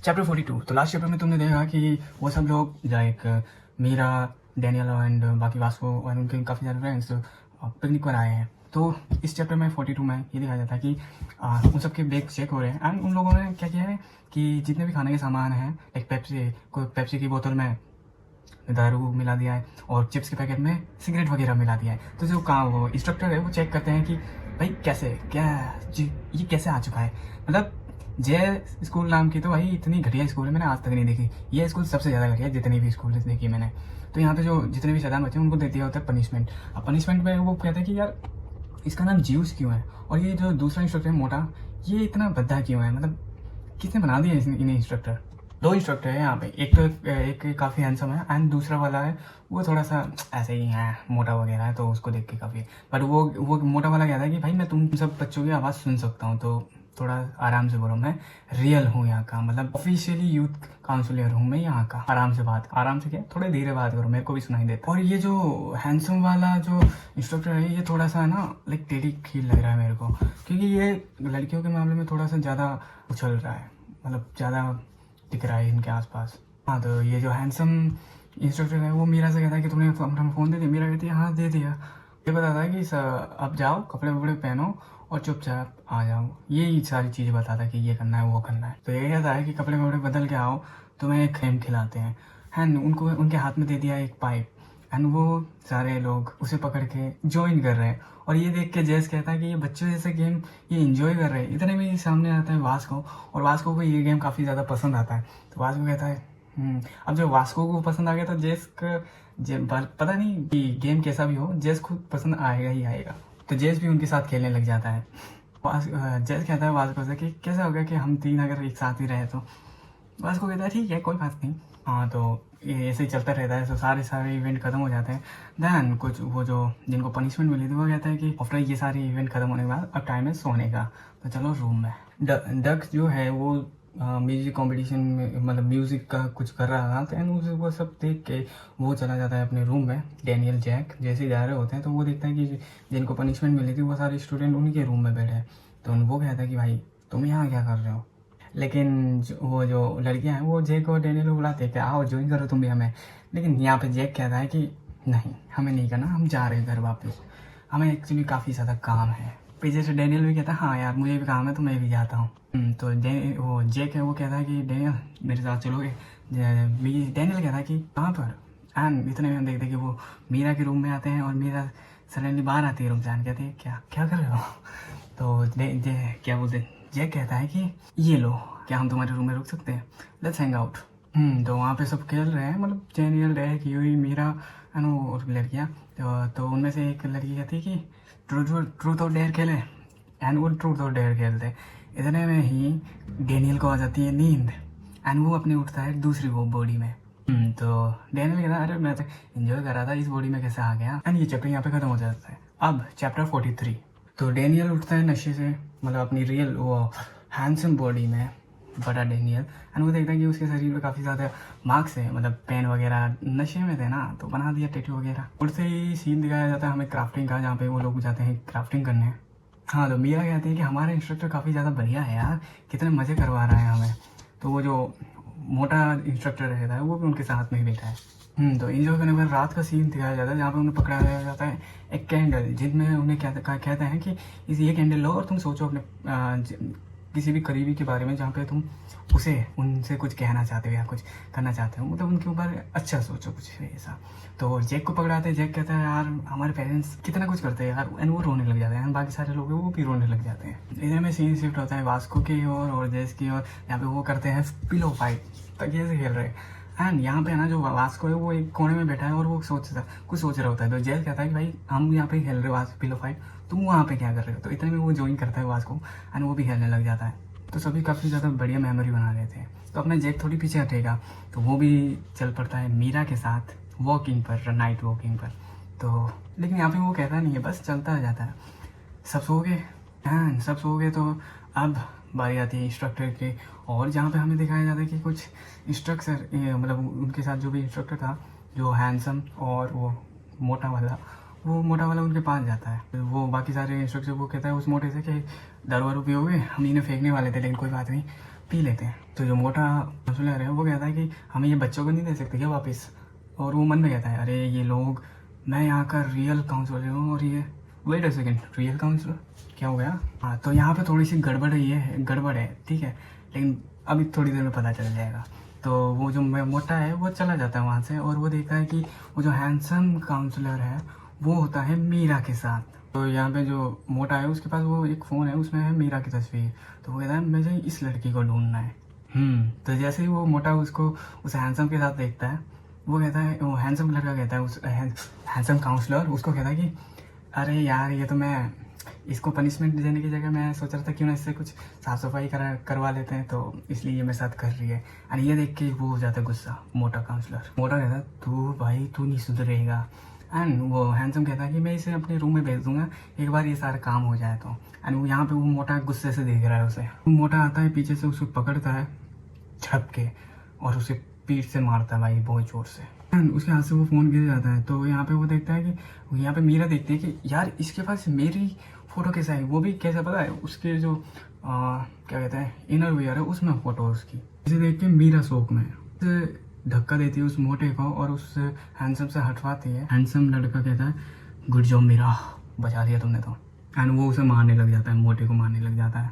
Chapter 42। तो last chapter में तुमने देखा कि वो सब लोग लाइक मीरा, डैनियल एंड बाकी वास्को और उनके काफ़ी सारे फ्रेंड्स पिकनिक पर आए हैं। तो इस चैप्टर में 42 में ये दिखाया जाता है कि उन सब के बैग चेक हो रहे हैं एंड उन लोगों ने क्या किया है कि जितने भी खाने के सामान हैं, एक पेप्सी की बोतल में दारू मिला दिया है और चिप्स के पैकेट में सिगरेट वगैरह मिला दिया है। तो जो काम वो इंस्ट्रक्टर है वो चेक करते हैं कि भाई कैसे क्या जी ये कैसे आ चुका है। मतलब जय स्कूल नाम की तो भाई इतनी घटिया स्कूल है मैंने आज तक नहीं देखी। ये स्कूल सबसे ज़्यादा घटिया जितनी भी स्कूल देखी मैंने। तो यहाँ पे जो जितने भी शैतान बच्चे हैं उनको दे दिया होता है पनिशमेंट। अब पनिशमेंट में वो कहते हैं कि यार इसका नाम जीउस क्यों है और ये जो दूसरा इंस्ट्रक्टर है मोटा, ये इतना भद्दा क्यों है। मतलब किसने बना दिया इन्हें इंस्ट्रक्टर। दो इंस्ट्रक्टर है यहाँ पे, एक तो एक काफ़ी हैंडसम है एंड दूसरा वाला है वो थोड़ा सा ऐसे ही है, मोटा वगैरह है तो उसको देख के काफ़ी। बट वो मोटा वाला कहता है कि भाई मैं तुम सब बच्चों की आवाज़ सुन सकता हूँ तो थोड़ा आराम से बोलो, मैं रियल हूँ यहाँ का, मतलब ऑफिशियली यूथ काउंसलर हूँ मैं यहाँ का। आराम से क्या, थोड़े धीरे बात करो, मेरे को भी सुनाई देता। और ये जो हैंडसम वाला जो इंस्ट्रक्टर है ये थोड़ा सा ना लाइक टेढ़ी खील लग रहा है मेरे को, क्योंकि ये लड़कियों के मामले में थोड़ा सा ज़्यादा उछल रहा है, मतलब ज़्यादा दिख रहा है इनके आसपास। हाँ, तो ये जो हैंडसम इंस्ट्रक्टर है वो मीरा से कहता है कि तुमने फ़ोन दे दिया। मीरा कहती है हाँ दे दिया। ये बताता है कि अब जाओ कपड़े वपड़े पहनो और चुपचाप आ जाओ, यही सारी चीज़ें बताता है कि ये करना है वो करना है। तो ये कहता है कि कपड़े वपड़े बदल के आओ, तुम्हें एक गेम खिलाते हैं। एंड उनको उनके हाथ में दे दिया एक पाइप एंड वो सारे लोग उसे पकड़ के ज्वाइन कर रहे हैं। और ये देख के जैस कहता है कि ये बच्चों जैसे गेम ये इंजॉय कर रहे हैं। इतने में सामने आता है वास्को, और वास्को को ये गेम काफ़ी ज़्यादा पसंद आता है। तो वास्को कहता है अब जब वास्को को पसंद आ गया तो जेस का पता नहीं कि गेम कैसा भी हो, जेस खुद पसंद आएगा ही आएगा। तो जेस भी उनके साथ खेलने लग जाता है। जेस कहता है वास्को से कि कैसा हो गया कि हम तीन अगर एक साथ ही रहे तो। वास्को कहता है ठीक है कोई बात नहीं। हाँ, तो ये ऐसे ही चलता रहता है। तो सारे इवेंट खत्म हो जाते हैं। देन कुछ वो जो जिनको पनिशमेंट मिली थी वो कहता है कि आफ्टर ये सारे इवेंट खत्म होने के बाद अब टाइम है सोने का, तो चलो रूम में। डक जो है वो म्यूजिक कंपटीशन में मतलब म्यूजिक का कुछ कर रहा था। तो एंड वो सब देख के वो चला जाता है अपने रूम में। डैनियल जैक जैसे ही जा रहे होते हैं तो वो देखता है कि जिनको पनिशमेंट मिली थी वो सारे स्टूडेंट उन्हीं के रूम में बैठे हैं। तो वो कहता है कि भाई तुम यहाँ क्या कर रहे हो। लेकिन वो जो लड़कियां हैं वो जैक और डैनियल को बुलाते हैं कि आओ ज्वाइन करो तुम भी हमें। लेकिन यहाँ पे जैक कहता है कि नहीं हमें नहीं करना, हम जा रहे हैं घर वापस, हमें एक्चुअली काफ़ी ज़्यादा काम है। पीछे से डैनियल भी कहता है हाँ यार मुझे भी काम है तो मैं भी जाता हूँ। तो वो जैक है वो कहता है कि डैनियल मेरे साथ चलोगे। डैनियल कहता है कि कहाँ पर। एंड इतने में हम देखते हैं कि वो मीरा के रूम में आते हैं और मीरा सडनली बाहर आती है रूम से। कहती है क्या क्या कर रहे हो। तो क्या बोलते हैं, जैक कहता है कि ये लो क्या हम तुम्हारे रूम में रुक सकते हैं, लेट्स हैंग आउट। तो वहाँ पे सब खेल रहे हैं, मतलब डैनियल, डैक, यूई, मीरा एंड और लड़कियाँ। तो उनमें से एक लड़की कहती है कि ट्रूथ और डेयर खेलें। एंड वो ट्रूथ और डेयर खेलते। इतने में ही डैनियल को आ जाती है नींद एंड वो अपने उठता है दूसरी वो बॉडी में। तो डैनियल कहता है अरे मैं तो एंजॉय कर रहा था, इस बॉडी में कैसे आ गया। एंड ये चैप्टर यहाँ पे खत्म हो जाता है। अब चैप्टर 43। तो डैनियल उठता है नशे से, मतलब अपनी रियल वो हैंडसम बॉडी में, बड़ा डैनियल। एंड वो देखता है कि उसके शरीर पे काफ़ी ज़्यादा मार्क्स है, मतलब पेन वगैरह नशे में थे ना तो बना दिया टैटू वगैरह। उठते ही सीन दिखाया जाता है हमें क्राफ्टिंग का, जहाँ पे वो लोग जाते हैं क्राफ्टिंग करने। हाँ, तो मीरा कहती है कि हमारा इंस्ट्रक्टर काफ़ी ज़्यादा बढ़िया है यार, कितने मज़े करवा रहा है हमें। तो वो जो मोटा इंस्ट्रक्टर रहता है वो भी उनके साथ में ही बैठा है। तो इंजॉय करने के बाद रात का सीन दिखाया जाता है जहाँ पे उन्हें पकड़ाया जाता है एक कैंडल, जिनमें उन्हें कहते हैं कि ये कैंडल लो और तुम सोचो अपने किसी भी करीबी के बारे में जहाँ पे तुम उनसे कुछ कहना चाहते हो या कुछ करना चाहते हो, मतलब उनके ऊपर अच्छा सोचो कुछ ऐसा। तो जैक को पकड़ाते हैं। जैक कहता है यार हमारे पेरेंट्स कितना कुछ करते हैं यार, एंड वो रोने लग जाते हैं। बाकी सारे लोग वो भी रोने लग जाते हैं। इधर में सीन शिफ्ट होता है वास्को की ओर और जैस की ओर। यहाँ पे वो करते हैं पिलो फाइट, तकिए से खेल रहे हैं। एंड यहाँ पे ना जो वास्को है वो एक कोने में बैठा है और वो कुछ सोच रहा होता है। तो जैस कहता है कि भाई हम यहाँ पे खेल रहे हो पिलो फाइट, तुम वहाँ पे क्या कर रहे हो। तो इतने में वो ज्वाइन करता है वास्को एंड वो भी खेलने लग जाता है। तो सभी काफ़ी ज़्यादा बढ़िया मेमोरी बना रहे थे। तो अपना जैक थोड़ी पीछे हटेगा तो वो भी चल पड़ता है मीरा के साथ वॉकिंग पर, नाइट वॉकिंग पर। तो लेकिन यहाँ पे वो कहता नहीं है, बस चलता जाता है। सब सो गए। हाँ, सब सो गए। तो अब बारी आती है इंस्ट्रक्टर की, और जहाँ पे हमें दिखाया जाता है कि कुछ इंस्ट्रक्टर मतलब उनके साथ जो भी इंस्ट्रक्टर था, जो हैंडसम और वो मोटा वाला उनके पास जाता है। वो बाकी सारे इंस्ट्रक्टर वो कहता है उस मोटे से कि दारू वारू पियोगे, हम इन्हें फेंकने वाले थे लेकिन कोई बात नहीं, पी लेते हैं। तो जो मोटा काउंसलर है वो कहता है कि हमें ये बच्चों को नहीं दे सकते क्या वापस। और वो मन में कहता है अरे ये लोग, मैं यहाँ का रियल काउंसलर हूँ और ये, wait a second, real counsellor क्या हो गया। हाँ तो यहाँ पे थोड़ी सी गड़बड़ है ठीक है, लेकिन अभी थोड़ी देर में पता चल जाएगा। तो वो जो मोटा है वो चला जाता है वहाँ से और वो देखता है कि वो जो हैंडसम काउंसलर है वो होता है मीरा के साथ। तो यहाँ पे जो मोटा है उसके पास वो एक फ़ोन है, उसमें है मीरा की तस्वीर। तो वो कहता है मुझे इस लड़की को ढूंढना है। तो जैसे ही वो मोटा उसको उस हैंडसम के साथ देखता है, वो कहता है, वो हैंडसम लड़का कहता है, उस हैंडसम काउंसलर उसको कहता है कि अरे यार ये तो मैं इसको पनिशमेंट देने की जगह मैं सोच रहा था क्यों ना इससे कुछ साफ़ सफाई करवा लेते हैं, तो इसलिए ये मेरे साथ कर रही है। और ये देख के वो हो जाता है गुस्सा, मोटा काउंसलर। मोटा कहता है तू भाई तू नहीं सुधरेगा। एंड वो हैंडसम कहता है कि मैं इसे अपने रूम में भेज दूंगा एक बार ये सारा काम हो जाए तो। एंड वो यहाँ पे वो मोटा गुस्से से देख रहा है उसे। मोटा आता है पीछे से, उसको पकड़ता है झड़प के और उसे पीठ से मारता है भाई बहुत जोर से। एंड उसके हाथ से वो फ़ोन गिर जाता है। तो यहाँ पे वो देखता है कि यहाँ पे मीरा देखती है कि यार इसके पास मेरी फ़ोटो कैसा है, वो भी कैसा पता है, उसके जो क्या कहते हैं इनर वियर है उसमें फ़ोटो उसकी। इसे देख के मीरा शौक में धक्का देती है उस मोटे को और उस हैंडसम से हटवाती है। हैंडसम लड़का कहता है गुड जॉब मीरा, बचा दिया तुमने तो। एंड वो उसे मारने लग जाता है, मोटे को मारने लग जाता है।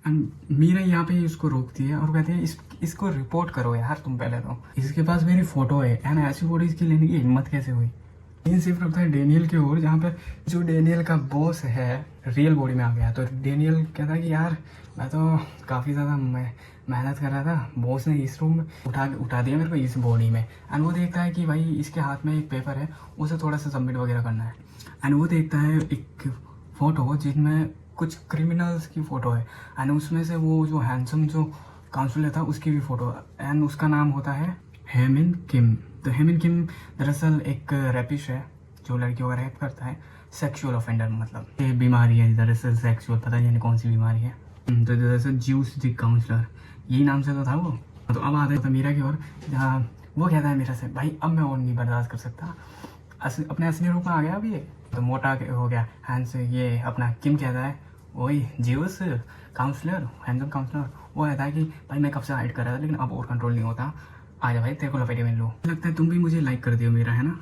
एंड मीरा यहाँ पे उसको रोकती है और कहती है इसको रिपोर्ट करो यार तुम पहले तो, इसके पास मेरी फ़ोटो है। एंड ऐसी फ़ोटो इसकी लेने की हिम्मत कैसे हुई। सीन शिफ्ट होता है डेनियल की ओर, जहाँ पे जो डेनियल का बॉस है रियल बॉडी में आ गया। तो डेनियल कहता है कि यार मैं तो काफ़ी ज़्यादा मेहनत कर रहा था, बॉस ने इस रूम में उठा दिया मेरे को इस बॉडी में। एंड वो देखता है कि भाई इसके हाथ में एक पेपर है, उसे थोड़ा सा सबमिट वगैरह करना है। एंड वो देखता है एक फ़ोटो जिसमें कुछ क्रिमिनल्स की फ़ोटो है। एंड उसमें से वो जो हैंडसम जो काउंसलर था उसकी भी फ़ोटो है। एंड उसका नाम होता है हेमिन किम। तो हेमिन किम दरअसल एक रैपिस्ट है जो लड़कियों का रैप करता है, सेक्सुअल ऑफेंडर, मतलब ये बीमारी है दरअसल सेक्सुअल, पता नहीं कौन सी बीमारी है। तो दरअसल ज्यूस द काउंसलर यही नाम से तो था वो। तो अब आते हैं मीरा की ओर, जहाँ वो कहता है मीरा से भाई अब मैं और नहीं बर्दाश्त कर सकता, अपने असली रूप में आ गया अभी ये। तो मोटा हो गया हैंड से, ये अपना किम कहता है वही ज्यूस काउंसलर, हैंडसम काउंसलर। वो कहता है कि भाई मैं कब से हाइड कर रहा था लेकिन अब और कंट्रोल नहीं होता, आ जा भाई तेरे को लपेटे में लो। लगता है तुम भी मुझे लाइक कर दियो मेरा, है ना।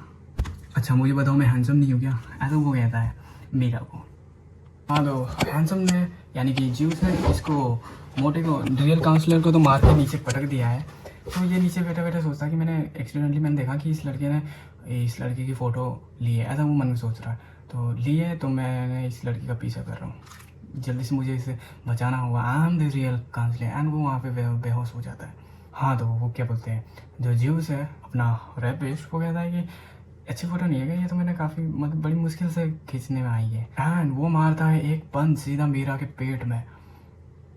अच्छा मुझे बताओ मैं हैंडसम नहीं हूँ क्या, ऐसा वो कहता है मीरा को। हाँ तो हैंडसम ने यानी कि ज्यूस ने इसको मोटे को, रियल काउंसलर को तो मार के नीचे पटक दिया है। तो ये नीचे बैठा बैठा सोचता है कि मैंने देखा कि इस लड़के ने इस लड़की की फ़ोटो ली है, ऐसा वो मन में सोच रहा है। तो ली है तो मैंने इस लड़की का पीछा कर रहा हूँ, जल्दी से मुझे इसे बचाना होगा, I am the real counsellor. And वो वहाँ पे बेहोश हो जाता है। हाँ तो वो क्या बोलते हैं, जो ज्यूस है अपना रैपिस्ट, वो कहता है कि अच्छी फ़ोटो नहीं है ये तो मैंने काफ़ी मतलब बड़ी मुश्किल से खींचने में आई है। एंड वो मारता है एक पंच सीधा मीरा के पेट में।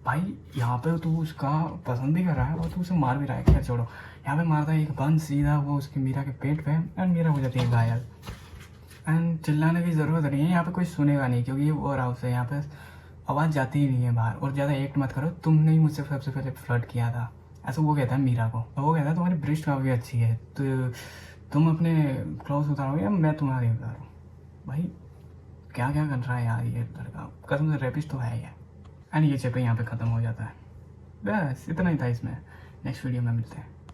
भाई यहाँ पे तू उसका पसंद भी कर रहा है और तू उसे मार भी रहा है, खैर छोड़ो। यहाँ पे मारता है एक पंच सीधा वो उसकी मीरा के पेट पे एंड मीरा हो जाती है घायल। एंड चिल्लाने की ज़रूरत नहीं है, यहाँ पे कोई सुनेगा नहीं क्योंकि ये वो हाउस है, यहाँ पे आवाज़ जाती ही नहीं है बाहर। और ज़्यादा एक्ट मत करो, तुमने ही मुझसे सबसे पहले फ्लर्ट किया था, ऐसा वो कहता है मीरा को। तो वो कहता है तुम्हारी ब्रेस्ट काफ़ी अच्छी है, तो तुम अपने क्लोथ उतारोगे या मैं तुम्हारी उतारूँ। भाई क्या क्या कर रहा है यार ये लड़का, कसम से रेपिस्ट तो है ये। एंड ये चैप्टर यहाँ पे ख़त्म हो जाता है। बस इतना ही था इसमें, नेक्स्ट वीडियो में मिलते हैं।